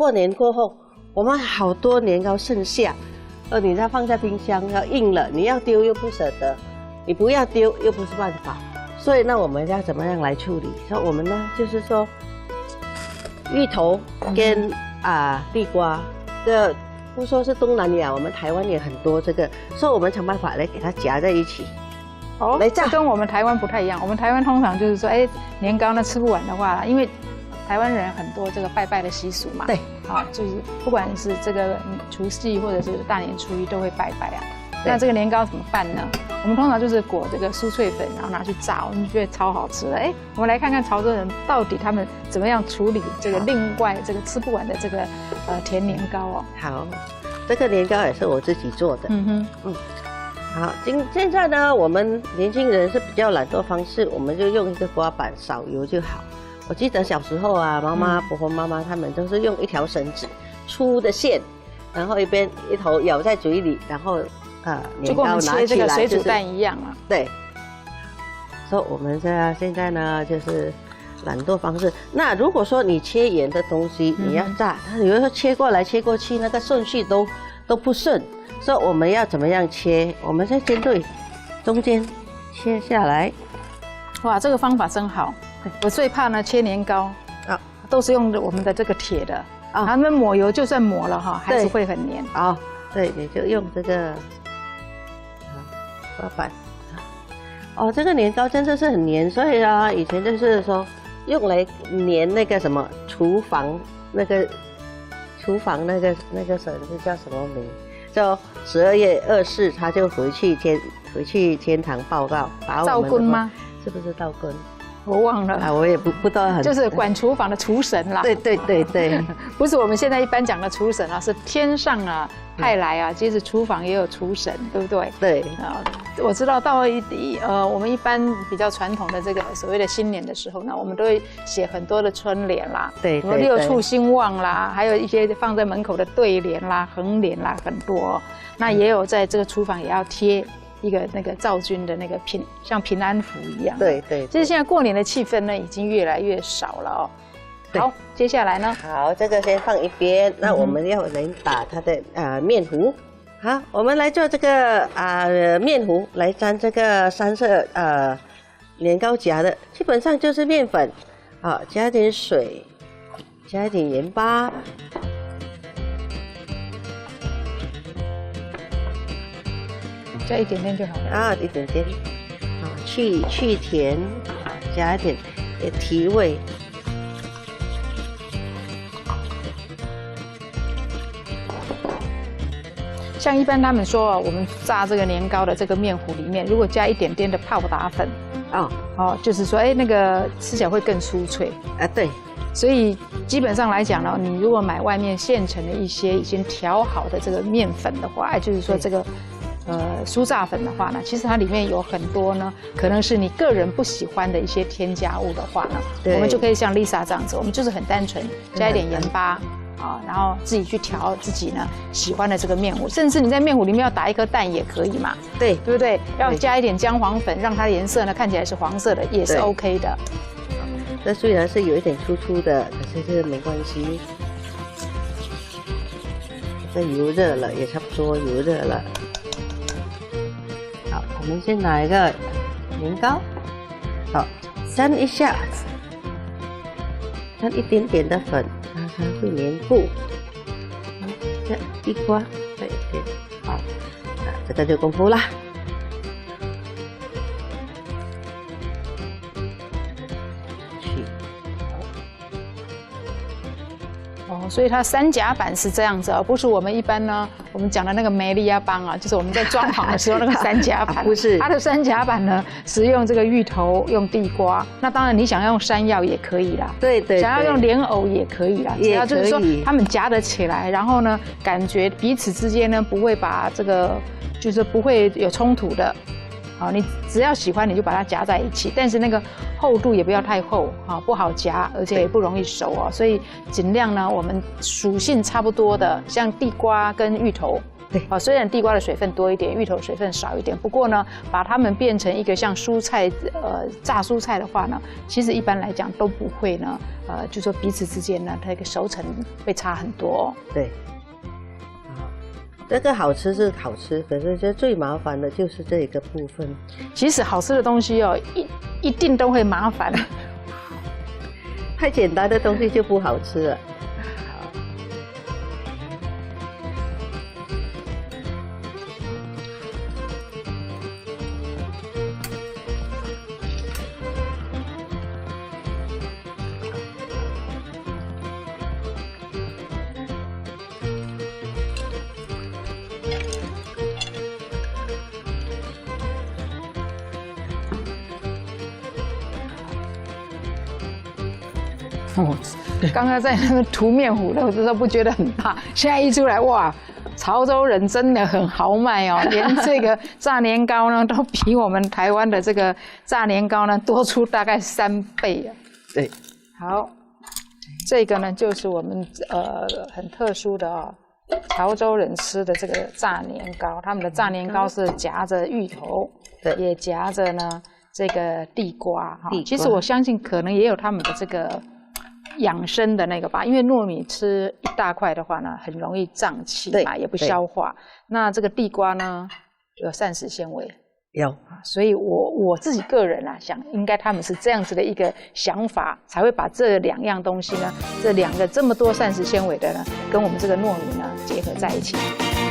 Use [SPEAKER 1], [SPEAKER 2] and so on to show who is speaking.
[SPEAKER 1] 过年过后，我们好多年糕剩下，你再放在冰箱要硬了，你要丢又不舍得，你不要丢又不是办法，所以那我们要怎么样来处理？所以我们呢就是说，芋头跟地瓜这不说是东南亚，我们台湾也很多这个，所以我们想办法来给它夹在一起。
[SPEAKER 2] 哦，这跟我们台湾不太一样。我们台湾通常就是说，哎，年糕呢吃不完的话，因为台湾人很多这个拜拜的习俗嘛。
[SPEAKER 1] 对。
[SPEAKER 2] 啊，就是不管是这个除夕或者是大年初一都会拜拜啊。那这个年糕怎么办呢？我们通常就是裹这个酥脆粉，然后拿去炸，我们觉得超好吃的。哎，我们来看看潮州人到底他们怎么样处理这个另外这个吃不完的这个甜年糕哦。
[SPEAKER 1] 好，这个年糕也是我自己做的。好，现在呢，我们年轻人是比较懒惰方式，我们就用一个刮板少油就好。我记得小时候啊，婆婆妈妈他们都是用一条绳子粗的线，然后一头咬在嘴里，然后
[SPEAKER 2] 就跟我们切这个水煮蛋一样啊。
[SPEAKER 1] 对。所以我们现在呢就是懒惰方式。那如果说你切圆的东西，你要炸，它有时候切过来切过去，那个顺序都不顺。所以我们要怎么样切？我们先对中间切下来。
[SPEAKER 2] 哇，这个方法真好！我最怕呢切年糕都是用我们的这个铁的然后那抹油就算抹了哈，还是会很黏。
[SPEAKER 1] 对，你就用这个刮板。这个年糕真的是很黏，所以啊，以前就是说用来粘那个什么厨房那个绳子叫什么名？就12月24，他就回去天堂报告，把我们
[SPEAKER 2] 灶君吗？
[SPEAKER 1] 是不是灶君？
[SPEAKER 2] 我忘了
[SPEAKER 1] 我也不知道很。
[SPEAKER 2] 就是管厨房的厨神啦。
[SPEAKER 1] 对，
[SPEAKER 2] 不是我们现在一般讲的厨神是天上派来其实厨房也有厨神，对不对？
[SPEAKER 1] 对。
[SPEAKER 2] 我知道到我们一般比较传统的这个所谓的新年的时候呢，我们都会写很多的春联啦，
[SPEAKER 1] 对，
[SPEAKER 2] 什么6畜兴旺啦，还有一些放在门口的对联啦、横联啦，很多。那也有在这个厨房也要贴一个那个灶君的那个像平安符一样。对。其实现在过年的气氛呢，已经越来越少了哦。好，接下来呢？好，这个先放一边。那我们要来打它的面糊。好，我们来做这个面糊，来沾这个3色年糕夹的，基本上就是面粉，加一点水，加一点盐巴，加一点点就好了一点点，去甜，加一点提味。像一般他们说我们炸这个年糕的这个面糊里面，如果加一点点的泡打粉，就是说，那个吃起来会更酥脆对。所以基本上来讲呢，你如果买外面现成的一些已经调好的这个面粉的话，就是说这个酥炸粉的话呢，其实它里面有很多呢，可能是你个人不喜欢的一些添加物的话呢，我们就可以像 Lisa 这样子，我们就是很单纯加一点盐巴。然后自己去调自己呢喜欢的这个面糊，甚至你在面糊里面要打一颗蛋也可以嘛，对不对？要加一点姜黄粉，让它的颜色呢看起来是黄色的，也是 OK 的。这虽然是有一点粗粗的，可是这没关系。这油热了，也差不多油热了。好，我们先拿一个年糕，沾一下，沾一点点的粉。它会粘固，这地瓜，对，好，这个就功夫啦。所以它3夹板是这样子不是我们一般呢，我们讲的那个梅利亚邦就是我们在装潢的时候那个3夹板，不是，它的3夹板呢，使用这个芋头，用地瓜，那当然你想要用山药也可以啦，对，想要用莲藕也可以啦，只要就是说他们夹得起来，然后呢，感觉彼此之间呢不会把这个就是不会有冲突的。你只要喜欢你就把它夹在一起，但是那个厚度也不要太厚不好夹，而且也不容易熟所以尽量呢，我们属性差不多的，像地瓜跟芋头
[SPEAKER 1] 对，
[SPEAKER 2] 虽然地瓜的水分多一点，芋头水分少一点，不过呢，把它们变成一个像蔬菜，炸蔬菜的话呢，其实一般来讲都不会呢，就说彼此之间呢，它一个熟成会差很多。
[SPEAKER 1] 对。这个好吃是好吃，可是就最麻烦的就是这一个部分。
[SPEAKER 2] 其实好吃的东西哦，一定都会麻烦。
[SPEAKER 1] 太简单的东西就不好吃了。
[SPEAKER 2] 刚刚在那个涂面糊的时候不觉得很大，现在一出来哇，潮州人真的很豪迈哦，连这个炸年糕呢都比我们台湾的这个炸年糕呢多出大概3倍啊。
[SPEAKER 1] 对，
[SPEAKER 2] 好，这个呢就是我们很特殊的哦，潮州人吃的这个炸年糕，他们的炸年糕是夹着芋头，对，也夹着呢这个地瓜哈。其实我相信可能也有他们的这个养生的那个吧，因为糯米吃一大块的话呢，很容易胀气嘛，也不消化。那这个地瓜呢，有膳食纤维，
[SPEAKER 1] 有，
[SPEAKER 2] 所以我自己个人啊，想应该他们是这样子的一个想法，才会把这2样东西呢，这2个这么多膳食纤维的呢，跟我们这个糯米呢结合在一起。